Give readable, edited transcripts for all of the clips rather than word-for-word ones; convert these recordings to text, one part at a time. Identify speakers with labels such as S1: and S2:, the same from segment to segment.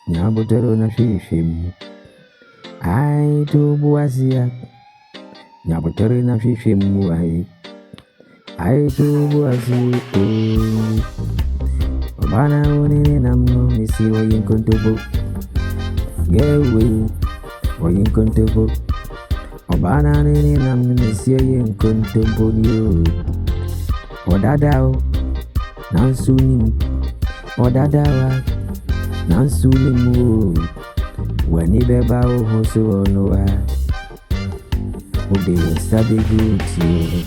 S1: Nyabutero na shishim. Ai to buasia. Nyabutero na shishim ai to buasia. Obana unini namno misi wayin kontobo. Gewe wayin kontobo. Obana nini namno misi wayin kontobo yo. Odadao nansuni. Odadawa nansuni mu. Wani beba hoso onoa. Ode sabi guti.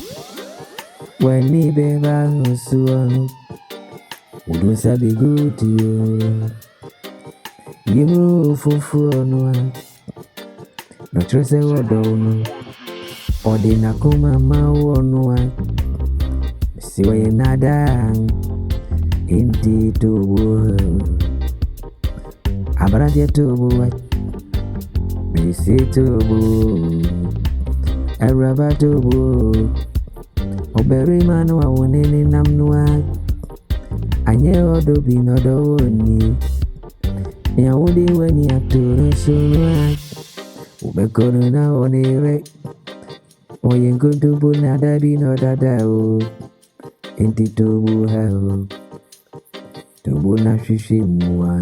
S1: Wani beba hoso onoa. Udu sabi guti yo. Yimu fufu onoa. Notrese wodono. Ode nakuma mawonoa. Siwa yenada. Inti tubu. Abrante tubu. Bisi tubu. Araba tubu. Oberi manu wa unini namnua. Anye odo binodo oni. Ya udi weni aturu sunua. Ubekono na onire. Oyengun tubu nada binodadao. Inti tubu hao. Tubu na shishimuwa.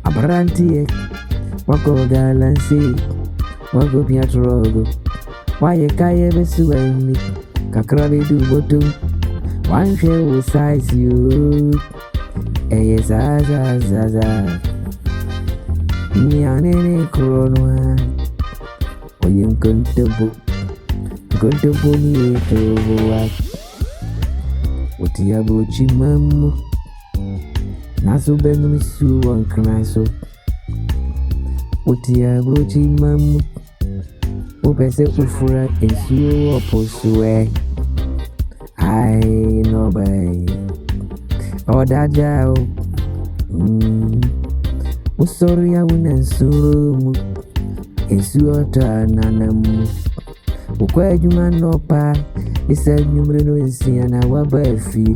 S1: Abarantie wako galansi wako piatrogo waye kaye besuweni kakrabe du botum wanshe wo size you eye zaza nyanene kronwa oyen kontobo ni etobo wa Otiabo chimamu Naso benu misu wankranaso Otiabo chimamu Upese ufura ensuo oposue Ai no bay Odajao Usori ya unensurumu Ensuo ta nanamu Ukwe juma nopa Isa nyumre no insia na wabafi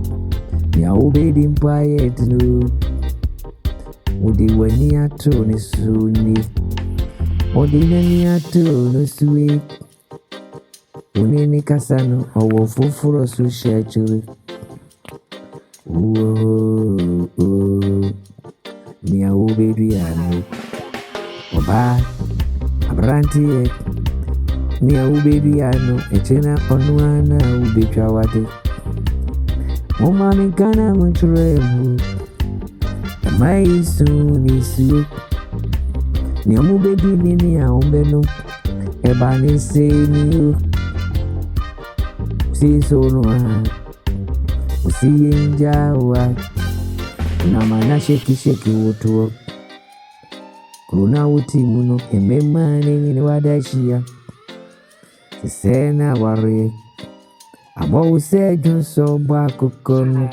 S1: ya ubedi mpaye tinu Udi wani ato ni suni Udi nani ato no suwe Unini kasano owo fufuro su shechuri Ni ya ubedi anu Oba Abrantie Ni ya ubedi anu Echena onuana ubechwa wate Mumani kana mchuremu Maisu nisu Ni ya ubedi nini ya umbenu Eba nise niyo Usiso onuana Usiyenjawa Unamana sheki utuo Kuruna uti muno Ememani nini wadashia Sena wari Abo use junso bwa kukono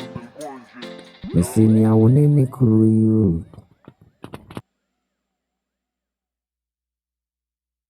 S1: Mesini ya unini kuruyu